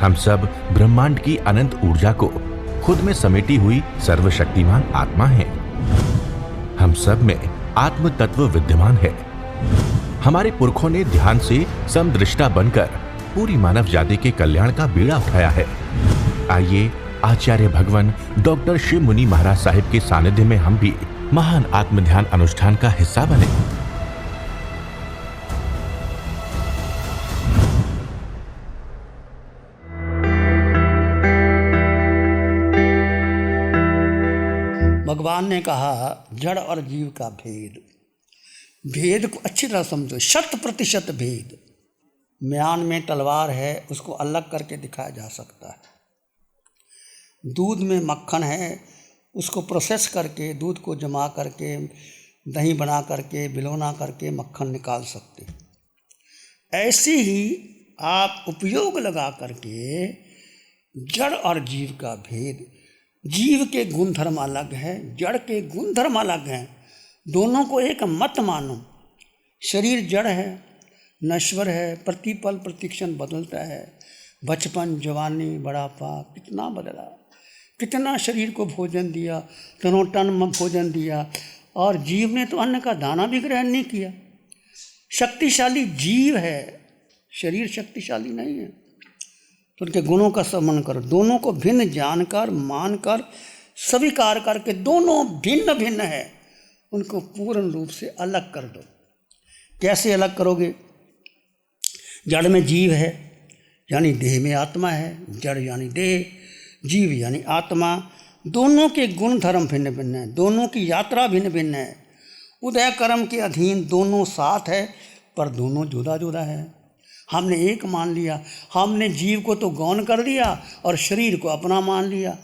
हम सब ब्रह्मांड की अनंत ऊर्जा को खुद में समेटी हुई सर्वशक्तिमान आत्मा हैं। हम सब में आत्म तत्व विद्यमान है। हमारे पुरखों ने ध्यान से समदृष्टा बनकर पूरी मानव जाति के कल्याण का बीड़ा उठाया है। आइए आचार्य भगवान डॉक्टर शिव मुनि महाराज साहिब के सानिध्य में हम भी महान आत्म ध्यान अनुष्ठान का हिस्सा बने। भगवान ने कहा जड़ और जीव का भेद, भेद को अच्छी तरह समझो। 100% भेद। म्यान में तलवार है, उसको अलग करके दिखाया जा सकता है। दूध में मक्खन है, उसको प्रोसेस करके, दूध को जमा करके, दही बना करके, बिलोना करके मक्खन निकाल सकते। ऐसे ही आप उपयोग लगा करके जड़ और जीव का भेद, जीव के गुण धर्म अलग है, जड़ के गुण धर्म अलग हैं। दोनों को एक मत मानो। शरीर जड़ है, नश्वर है, प्रतिपल प्रतिक्षण बदलता है। बचपन, जवानी, बुढ़ापा, कितना बदला, कितना शरीर को भोजन दिया, तनों तन में भोजन दिया, और जीव ने तो अन्न का दाना भी ग्रहण नहीं किया। शक्तिशाली जीव है, शरीर शक्तिशाली नहीं है। तो उनके गुणों का सम्मान करो। दोनों को भिन्न जानकर, मानकर, स्वीकार करके दोनों भिन्न भिन्न है, उनको पूर्ण रूप से अलग कर दो। कैसे अलग करोगे? जड़ में जीव है, यानी देह में आत्मा है। जड़ यानी देह, जीव यानी आत्मा। दोनों के गुण धर्म भिन्न भिन्न है, दोनों की यात्रा भिन्न भिन्न है। उदय कर्म के अधीन दोनों साथ है, पर दोनों जुदा जुदा है। हमने एक मान लिया, हमने जीव को तो गौण कर दिया और शरीर को अपना मान लिया।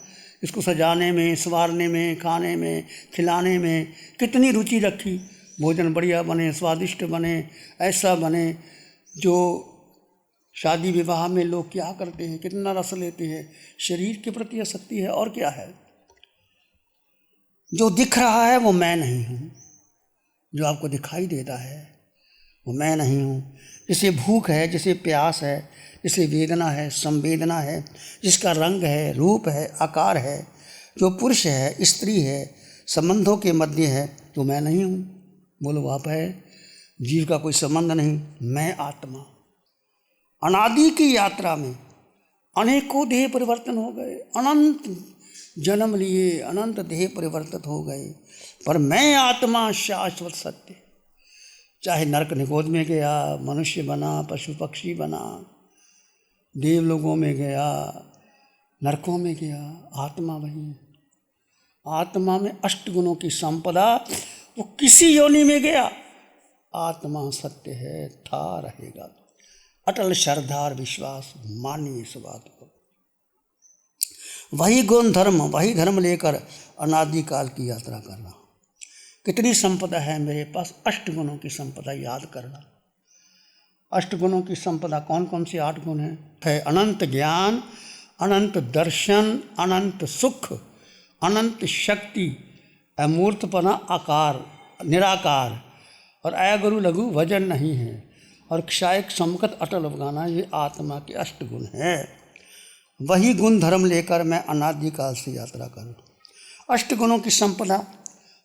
इसको सजाने में, संवारने में, खाने में, खिलाने में कितनी रुचि रखी। भोजन बढ़िया बने, स्वादिष्ट बने, ऐसा बने। जो शादी विवाह में लोग क्या करते हैं, कितना रस लेते हैं। शरीर के प्रति आसक्ति है, और क्या है। जो दिख रहा है वो मैं नहीं हूँ, जो आपको दिखाई देता है वो मैं नहीं हूँ। जिसे भूख है, जिसे प्यास है, जिसे वेदना है, संवेदना है, जिसका रंग है, रूप है, आकार है, जो पुरुष है, स्त्री है, संबंधों के मध्य है, तो मैं नहीं हूँ। बोलो आप है। जीव का कोई संबंध नहीं, मैं आत्मा। अनादि की यात्रा में अनेकों देह परिवर्तन हो गए, अनंत जन्म लिए, अनंत देह परिवर्तित हो गए, पर मैं आत्मा शाश्वत सत्य। चाहे नरक निगोद में गया, मनुष्य बना, पशु पक्षी बना, देवलोकों में गया, नरकों में गया, आत्मा वही। आत्मा में 8 गुणों की संपदा, वो किसी योनि में गया, आत्मा सत्य है, था रहेगा। अटल श्रद्धा और विश्वास मानिए इस बात को। वही गुण धर्म, वही धर्म लेकर अनादिकाल की यात्रा करना। कितनी संपदा है मेरे पास? 8 गुणों की संपदा याद करना। 8 गुणों की संपदा कौन कौन सी 8 गुण है? अनंत ज्ञान, अनंत दर्शन, अनंत सुख, अनंत शक्ति, अमूर्तपना, आकार, निराकार, और अगुरु लघु वजन नहीं है, और क्षायक समकत अटल अवगाना। ये आत्मा के 8 गुण है। वही गुण धर्म लेकर मैं अनादिकाल से यात्रा करूँ। 8 गुणों की संपदा,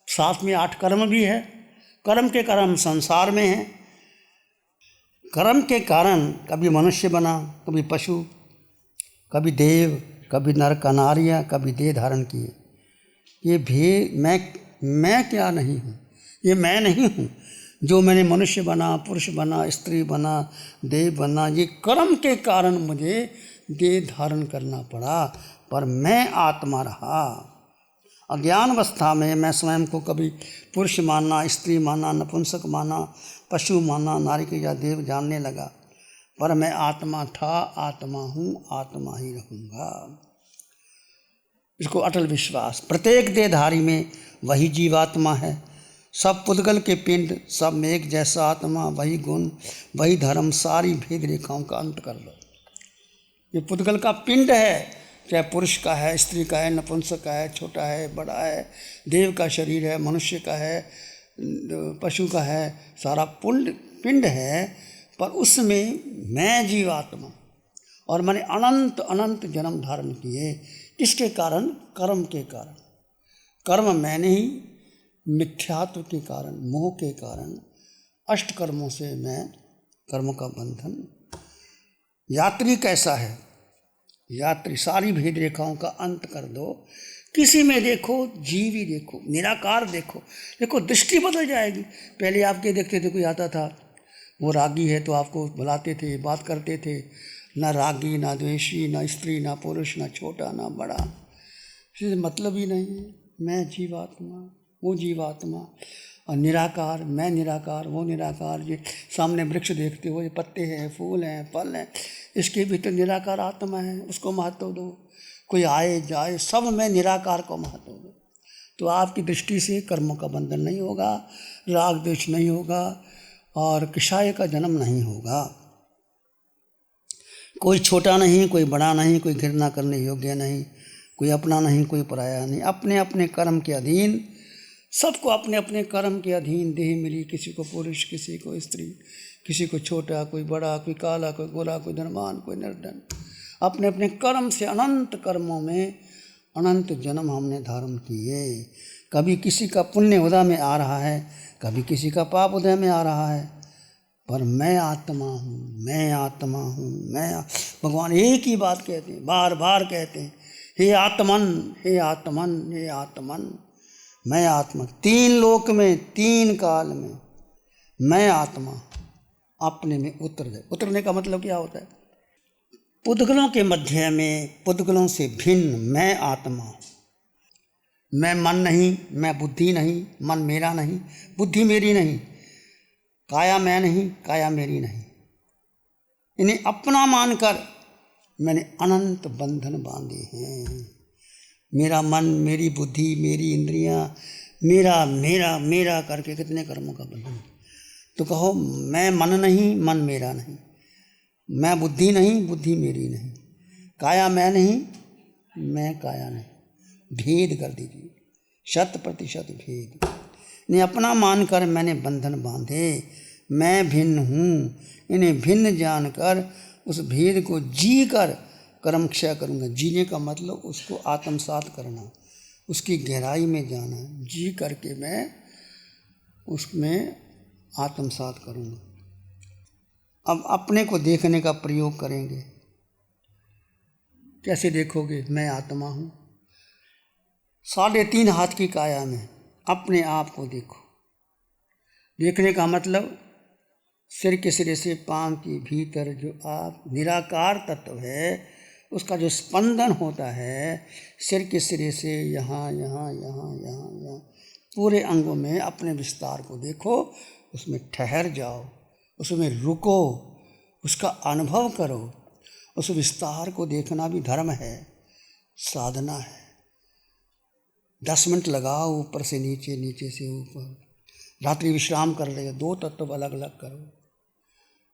साथ में 8 कर्म भी है। कर्म के कारण संसार में है। कर्म के कारण कभी मनुष्य बना, कभी पशु, कभी देव, कभी नर कनारियाँ, कभी देह धारण किए। ये भेद मैं क्या नहीं हूँ, ये मैं नहीं हूँ। जो मैंने मनुष्य बना, पुरुष बना, स्त्री बना, देव बना, ये कर्म के कारण मुझे देह धारण करना पड़ा, पर मैं आत्मा रहा। अज्ञान अवस्था में मैं स्वयं को कभी पुरुष माना, स्त्री माना, नपुंसक माना, पशु माना, नारी या देव जानने लगा, पर मैं आत्मा था, आत्मा हूँ, आत्मा ही रहूँगा। इसको अटल विश्वास। प्रत्येक देहधारी में वही जीवात्मा है। सब पुद्गल के पिंड, सब में एक जैसा आत्मा, वही गुण, वही धर्म। सारी भेद रेखाओं का अंत कर लो। ये पुद्गल का पिंड है, चाहे पुरुष का है, स्त्री का है, नपुंसक का है, छोटा है, बड़ा है, देव का शरीर है, मनुष्य का है, पशु का है, सारा पिंड है, पर उसमें मैं जीवात्मा और मैंने अनंत अनंत जन्म धारण किए। किसके कारण? कर्म के कारण। कर्म मैंने ही, मिथ्यात्व के कारण, मोह के कारण, अष्ट कर्मों से मैं कर्म का बंधन। यात्री कैसा है? यात्री सारी भेद रेखाओं का अंत कर दो, किसी में देखो जीव ही देखो, निराकार देखो। देखो दृष्टि बदल जाएगी। पहले आपके देखते थे, कोई आता था वो रागी है तो आपको बुलाते थे, बात करते थे। ना रागी, ना द्वेषी, ना स्त्री, ना पुरुष, ना छोटा, ना बड़ा, इससे मतलब ही नहीं है। मैं जीवात्मा, वो जीवात्मा, और निराकार, मैं निराकार, वो निराकार। ये सामने वृक्ष देखते हो, ये पत्ते हैं, फूल हैं, फल हैं, इसके भीतर निराकार आत्मा है, उसको महत्व दो। कोई आए जाए, सब में निराकार को महत्व दो। तो आपकी दृष्टि से कर्मों का बंधन नहीं होगा, राग द्वेष नहीं होगा, और किशाय का जन्म नहीं होगा। कोई छोटा नहीं, कोई बड़ा नहीं, कोई घृणा करने योग्य नहीं, कोई अपना नहीं, कोई पराया नहीं। अपने अपने कर्म के अधीन, सबको अपने अपने कर्म के अधीन देह मिली। किसी को पुरुष, किसी को स्त्री, किसी को छोटा, कोई बड़ा, कोई काला, कोई गोरा, कोई धनवान, कोई निर्धन। अपने अपने कर्म से अनंत कर्मों में अनंत जन्म हमने धारण किए। कभी किसी का पुण्य उदय में आ रहा है, कभी किसी का पाप उदय में आ रहा है, पर मैं आत्मा हूँ, मैं आत्मा हूँ, भगवान एक ही बात कहते हैं, बार बार कहते हैं, हे आत्मन, हे आत्मन, हे आत्मन, मैं आत्मा। तीन लोक में, तीन काल में मैं आत्मा अपने में उतर जाए। उतरने का मतलब क्या होता है? पुद्गलों के मध्य में, पुद्गलों से भिन्न मैं आत्मा। मैं मन नहीं, मैं बुद्धि नहीं, मन मेरा नहीं, बुद्धि मेरी नहीं, काया मैं नहीं, काया मेरी नहीं। इन्हें अपना मानकर मैंने अनंत बंधन बांधे हैं। मेरा मन, मेरी बुद्धि, मेरी इंद्रियां, मेरा मेरा मेरा करके कितने कर्मों का बंधन। तो कहो मैं मन नहीं, मन मेरा नहीं, मैं बुद्धि नहीं, बुद्धि मेरी नहीं, काया मैं नहीं, मैं काया नहीं। भेद कर दीजिए, 100% भेद। इन्हें अपना मानकर मैंने बंधन बांधे। मैं भिन्न हूँ, इन्हें भिन्न जानकर उस भेद को जी कर कर्म क्षय करूँगा। जीने का मतलब उसको आत्मसात करना, उसकी गहराई में जाना। जी करके मैं उसमें आत्मसात करूँगा। अब अपने को देखने का प्रयोग करेंगे। कैसे देखोगे? मैं आत्मा हूँ। 3.5 हाथ की काया में अपने आप को देखो। देखने का मतलब सिर के सिरे से पांव के भीतर जो आप निराकार तत्व है, उसका जो स्पंदन होता है, सिर के सिरे से यहाँ यहाँ यहाँ यहाँ यहाँ पूरे अंगों में अपने विस्तार को देखो। उसमें ठहर जाओ, उसमें रुको, उसका अनुभव करो। उस विस्तार को देखना भी धर्म है, साधना है। 10 मिनट लगाओ, ऊपर से नीचे, नीचे से ऊपर। रात्रि विश्राम कर ले, 2 तत्व अलग अलग करो।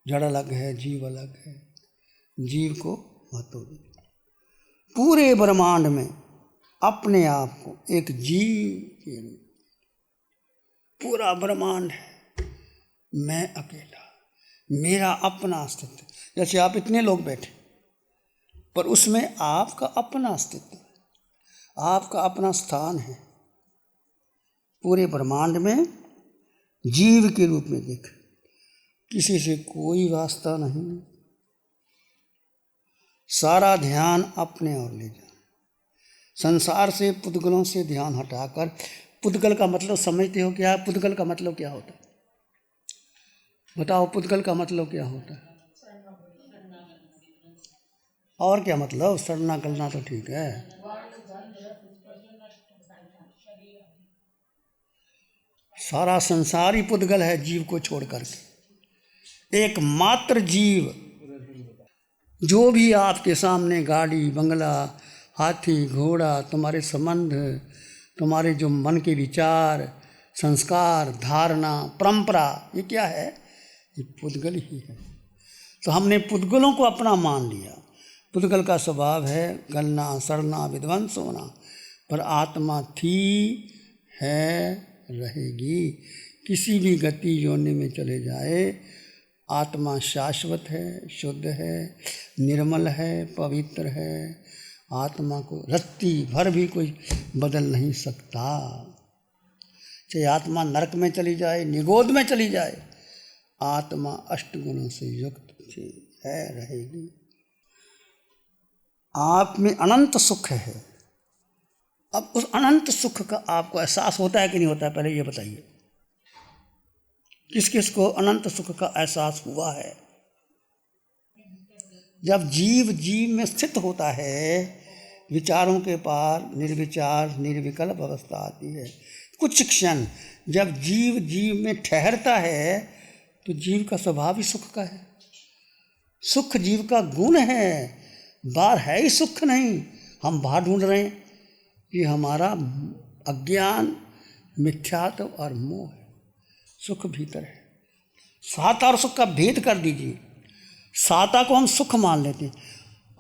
जड़ अलग है, जीव अलग है। जीव को महत्व दो। पूरे ब्रह्मांड में अपने आप को एक जीव के रूप, पूरा ब्रह्मांड है, मैं अकेला, मेरा अपना अस्तित्व। जैसे आप इतने लोग बैठे, पर उसमें आपका अपना अस्तित्व, आपका अपना स्थान है। पूरे ब्रह्मांड में जीव के रूप में देख, किसी से कोई वास्ता नहीं। सारा ध्यान अपने ओर ले जा। संसार से, पुद्गलों से ध्यान हटाकर, पुद्गल का मतलब समझते हो क्या? पुद्गल का मतलब क्या होता है? बताओ, पुद्गल का मतलब क्या होता है? और क्या मतलब? सड़ना गलना तो ठीक है। सारा संसार ही पुद्गल है जीव को छोड़ करके। एकमात्र जीव, जो भी आपके सामने गाड़ी, बंगला, हाथी, घोड़ा, तुम्हारे संबंध, तुम्हारे जो मन के विचार, संस्कार, धारणा, परंपरा, ये क्या है? ये पुद्गल ही है। तो हमने पुद्गलों को अपना मान लिया। पुद्गल का स्वभाव है गलना, सड़ना, विध्वंस होना, पर आत्मा थी, है, रहेगी। किसी भी गति योनि में चले जाए, आत्मा शाश्वत है, शुद्ध है, निर्मल है, पवित्र है। आत्मा को रत्ती भर भी कोई बदल नहीं सकता। चाहे आत्मा नरक में चली जाए, निगोद में चली जाए, आत्मा अष्टगुणों से युक्त है, रहेगी। आप में अनंत सुख है। अब उस अनंत सुख का आपको एहसास होता है कि नहीं होता है, पहले ये बताइए। किस किस को अनंत सुख का एहसास हुआ है? जब जीव जीव में स्थित होता है, विचारों के पार निर्विचार निर्विकल्प अवस्था आती है। कुछ क्षण जब जीव जीव में ठहरता है तो जीव का स्वभाव ही सुख का है। सुख जीव का गुण है, बाहर है ही सुख नहीं, हम बाहर ढूंढ रहे हैं। ये हमारा अज्ञान, मिथ्यात्व और मोह है। सुख भीतर है। साता और सुख का भेद कर दीजिए। साता को हम सुख मान लेते हैं।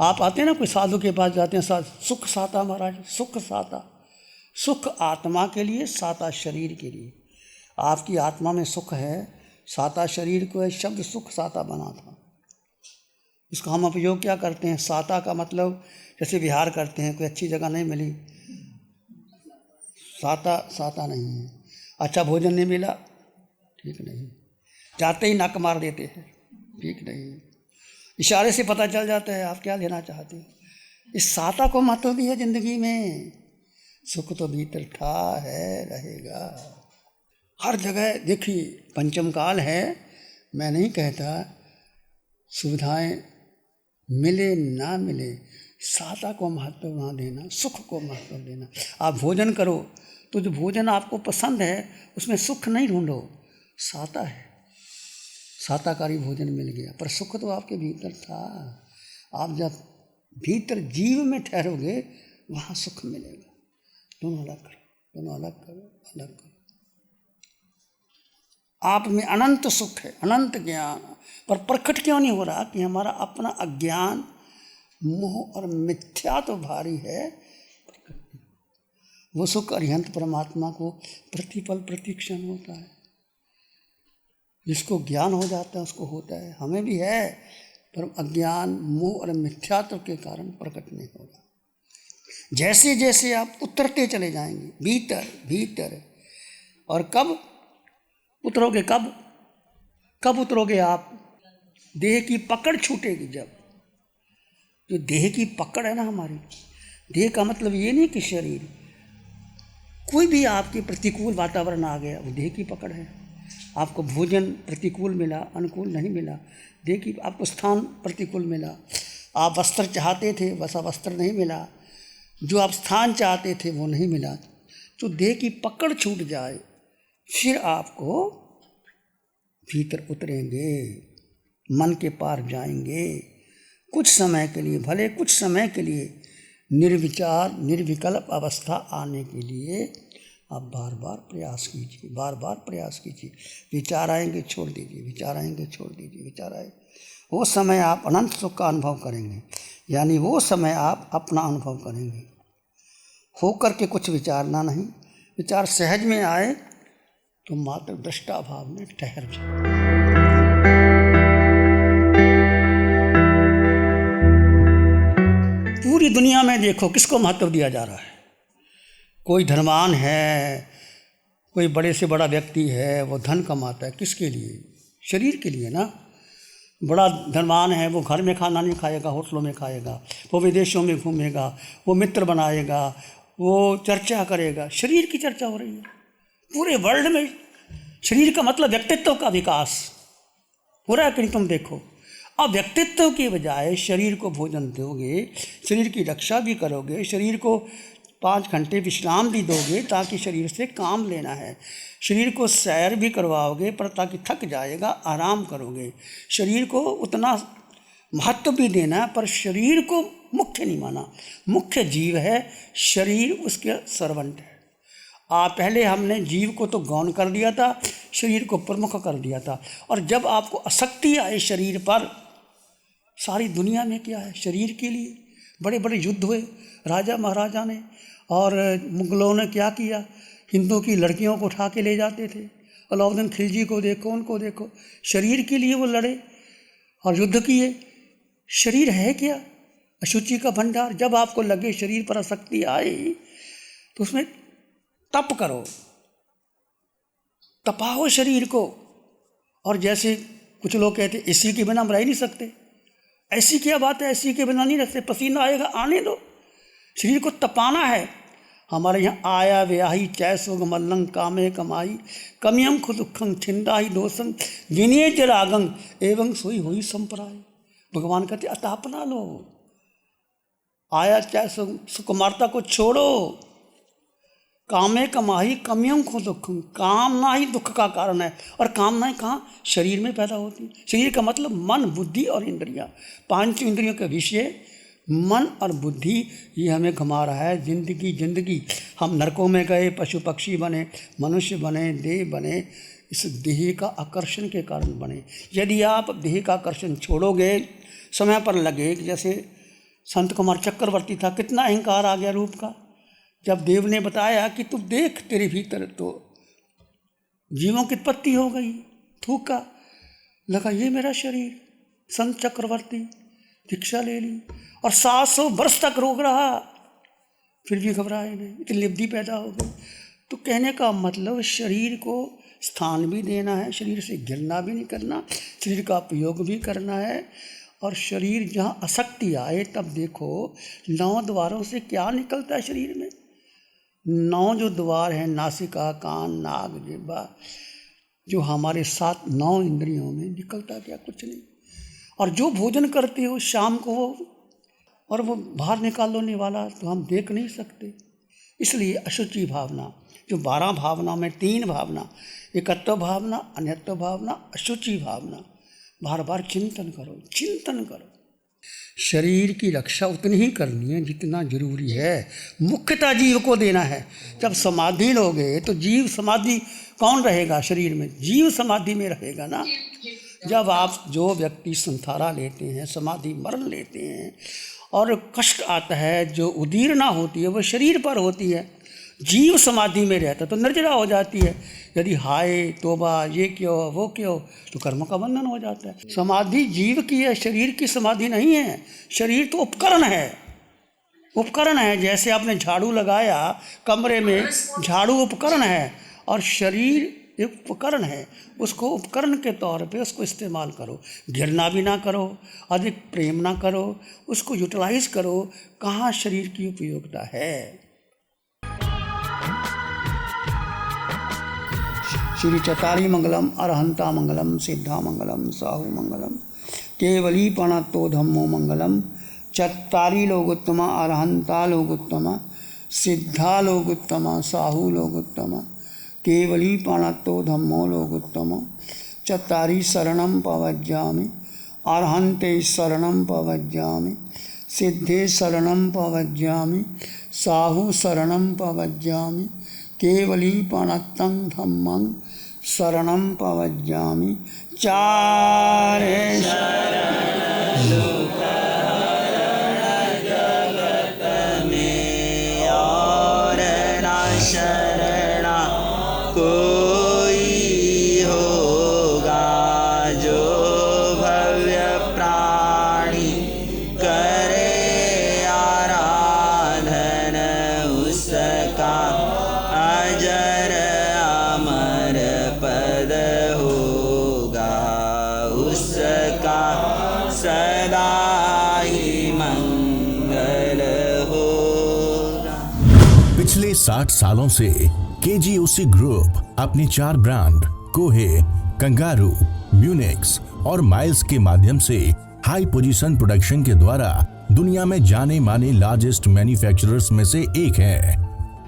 आप आते हैं ना, कोई साधु के पास जाते हैं, सुख साता महाराज, सुख साता। सुख आत्मा के लिए, साता शरीर के लिए। आपकी आत्मा में सुख है, साता शरीर को है, शब्द सुख साता बना था। इसका हम उपयोग क्या करते हैं? साता का मतलब जैसे विहार करते हैं, कोई अच्छी जगह नहीं मिली, साता साता नहीं है। अच्छा भोजन नहीं मिला, ठीक नहीं। जाते ही नक मार देते हैं, ठीक नहीं। इशारे से पता चल जाता है आप क्या लेना चाहते हैं। इस साता को महत्व दिया जिंदगी में। सुख तो भीतर था, है, रहेगा। हर जगह देखिए, पंचम काल है, मैं नहीं कहता सुविधाएं मिले ना मिले, साता को महत्व ना देना, सुख को महत्व देना। आप भोजन करो तो जो भोजन आपको पसंद है उसमें सुख नहीं ढूंढो, साता है, साताकारी भोजन मिल गया, पर सुख तो आपके भीतर था। आप जब भीतर जीव में ठहरोगे वहाँ सुख मिलेगा। दोनों अलग करो, दोनों अलग करो, अलग करो। आप में अनंत सुख है, अनंत ज्ञान, पर प्रकट क्यों नहीं हो रहा? कि हमारा अपना अज्ञान, मोह और मिथ्या तो भारी है। वो सुख अरिहंत परमात्मा को प्रतिपल प्रतिक्षण होता है। जिसको ज्ञान हो जाता है उसको होता है, हमें भी है, पर अज्ञान, मोह और मिथ्यात्व के कारण प्रकट नहीं होगा। जैसे जैसे आप उतरते चले जाएंगे भीतर भीतर, और कब उतरोगे? कब उतरोगे आप? देह की पकड़ छूटेगी जब। जो देह की पकड़ है ना हमारी, देह का मतलब ये नहीं कि शरीर, कोई भी आपके प्रतिकूल वातावरण आ गया, वो देह की पकड़ है। आपको भोजन प्रतिकूल मिला, अनुकूल नहीं मिला, देह की। आपको स्थान प्रतिकूल मिला, आप वस्त्र चाहते थे, वैसा वस्त्र नहीं मिला, जो आप स्थान चाहते थे वो नहीं मिला। तो देह की पकड़ छूट जाए, फिर आपको भीतर उतरेंगे, मन के पार जाएंगे। कुछ समय के लिए, भले कुछ समय के लिए, निर्विचार निर्विकल्प अवस्था आने के लिए आप बार बार प्रयास कीजिए, बार बार प्रयास कीजिए। विचार आएंगे छोड़ दीजिए, विचार आएंगे छोड़ दीजिए, विचार आए। वो समय आप अनंत सुख का अनुभव करेंगे, यानी वो समय आप अपना अनुभव करेंगे। होकर के कुछ विचारना नहीं, विचार सहज में आए तो मात्र दृष्टा भाव में ठहर जाए। पूरी दुनिया में देखो किसको महत्व दिया जा रहा है। कोई धनवान है, कोई बड़े से बड़ा व्यक्ति है, वो धन कमाता है किसके लिए? शरीर के लिए ना। बड़ा धनवान है, वो घर में खाना नहीं खाएगा, होटलों में खाएगा, वो विदेशों में घूमेगा, वो मित्र बनाएगा, वो चर्चा करेगा। शरीर की चर्चा हो रही है पूरे वर्ल्ड में। शरीर का मतलब व्यक्तित्व का विकास हो रहा है कि नहीं? तुम देखो, अब व्यक्तित्व के बजाय शरीर को भोजन दोगे, शरीर की रक्षा भी करोगे, शरीर को 5 घंटे विश्राम भी दोगे ताकि शरीर से काम लेना है, शरीर को सैर भी करवाओगे पर ताकि थक जाएगा, आराम करोगे, शरीर को उतना महत्व भी देना पर शरीर को मुख्य नहीं माना। मुख्य जीव है, शरीर उसके सर्वेंट है। पहले हमने जीव को तो गौण कर दिया था, शरीर को प्रमुख कर दिया था। और जब आपको आसक्ति आए शरीर पर, सारी दुनिया में क्या है? शरीर के लिए बड़े बड़े युद्ध हुए राजा महाराजा ने, और मुगलों ने क्या किया? हिंदू की लड़कियों को उठा के ले जाते थे अलाउद्दीन खिलजी को देखो, उनको देखो, शरीर के लिए वो लड़े और युद्ध किए। शरीर है क्या? अशुचि का भंडार। जब आपको लगे शरीर पर आसक्ति आए तो उसमें तप करो, तपाओ शरीर को। और जैसे कुछ लोग कहते इसी के बिना हम रह ही नहीं सकते, ऐसी क्या बात है, ऐसी के बिना नहीं रह सकते, पसीना आएगा आने दो, शरीर को तपाना है। हमारे यहाँ आया व्याही चैसोग मल्लंग कामे कमाई कमियम खुदुखंग छिंदा ही दोषंग विनय जरागंग एवं सोई हुई संपराय। भगवान कहते अतापना लो, आया चैसोग सुकुमारता को छोड़ो, कामे कमाई कमियम खुदुखंग, कामना ही दुख का कारण है। और कामनाएं कहाँ? शरीर में पैदा होती है। शरीर का मतलब मन, बुद्धि और इंद्रियां। 5 इंद्रियों के विषय मन और बुद्धि, ये हमें घुमा रहा है। जिंदगी हम नरकों में गए, पशु पक्षी बने, मनुष्य बने, देव बने, इस देह का आकर्षण के कारण बने। यदि आप देह का आकर्षण छोड़ोगे, समय पर लगे, जैसे संत कुमार चक्रवर्ती था, कितना अहंकार आ गया रूप का। जब देव ने बताया कि तू देख तेरे भीतर तो जीवों की उत्पत्ति हो गई, थूका, लगा ये मेरा शरीर। संत चक्रवर्ती दीक्षा ले ली और 700 वर्ष तक रोक रहा, फिर भी घबराए नहीं, इतनी लिब्धि पैदा हो गई। तो कहने का मतलब शरीर को स्थान भी देना है, शरीर से गिरना भी नहीं करना, शरीर का उपयोग भी करना है। और शरीर जहाँ आसक्ति आए तब देखो 9 द्वारों से क्या निकलता है शरीर में। 9 जो द्वार हैं, नासिका, कान, नाक, जिह्वा, जो हमारे 9 इंद्रियों में निकलता क्या? कुछ नहीं। और जो भोजन करते हो शाम को और वो बाहर निकालने वाला तो हम देख नहीं सकते। इसलिए अशुचि भावना, जो 12 भावना में 3 भावना, एकत्व भावना, अन्यत्व भावना, अशुचि भावना, बार बार चिंतन करो, चिंतन करो। शरीर की रक्षा उतनी ही करनी है जितना जरूरी है, मुख्यतः जीव को देना है। जब समाधि लोगे तो जीव समाधि कौन रहेगा शरीर में? जीव समाधि में रहेगा ना। जब आप जो व्यक्ति संथारा लेते हैं, समाधि मरण लेते हैं और कष्ट आता है, जो उदीरना होती है वो शरीर पर होती है, जीव समाधि में रहता तो निर्जरा हो जाती है। यदि हाय तोबा, ये क्यों वो क्यों, तो कर्म का बंधन हो जाता है। समाधि जीव की है, शरीर की समाधि नहीं है। शरीर तो उपकरण है, उपकरण है। जैसे आपने झाड़ू लगाया कमरे में, झाड़ू उपकरण है और शरीर एक उपकरण है। उसको उपकरण के तौर पे उसको इस्तेमाल करो, घिरना भी ना करो, अधिक प्रेम ना करो, उसको यूटिलाइज करो। कहाँ शरीर की उपयोगिता है। श्री चतारी मंगलम, अरहंता मंगलम, सिद्धा मंगलम, साहू मंगलम, केवली प्रणतो धम्मो मंगलम। चत्तारी लोगोत्तमा, अरहंता लोगोत्तमा, सिद्धा लोगोत्तमा, साहू लोगोत्तमा, केवली प्रणतो धम्मो लोगोत्तमा। चत्तारी शरणं पवज्जामि, अरहंते शरणं पवज्जामि, सिद्धे शरणं पवज्जामि, साहू शरणं पवज्जामि, केवली प्रणतं धम्मं शरणं पवज्जामि। चारे कोई होगा जो भव्य प्राणी करे आराधन, उसका अजर अमर पद होगा, उसका सदा ही मंगल होगा। पिछले 60 सालों से केजीओसी ग्रुप अपनी 4 ब्रांड कोहे, कंगारू, म्यूनिक्स और माइल्स के माध्यम से हाई पोजीशन प्रोडक्शन के द्वारा दुनिया में जाने माने लार्जेस्ट मैन्युफैक्चरर्स में से एक है।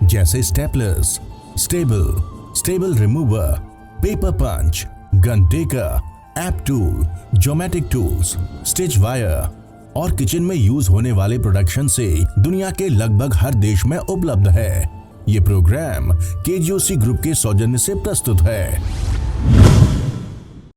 जैसे staplers, stable remover, paper punch, gun tacker, app tool, geometric tools, stitch wire और किचन में यूज होने वाले प्रोडक्शन से दुनिया के लगभग हर देश में उपलब्ध है। ये प्रोग्राम केजीओसी ग्रुप के सौजन्य से प्रस्तुत है।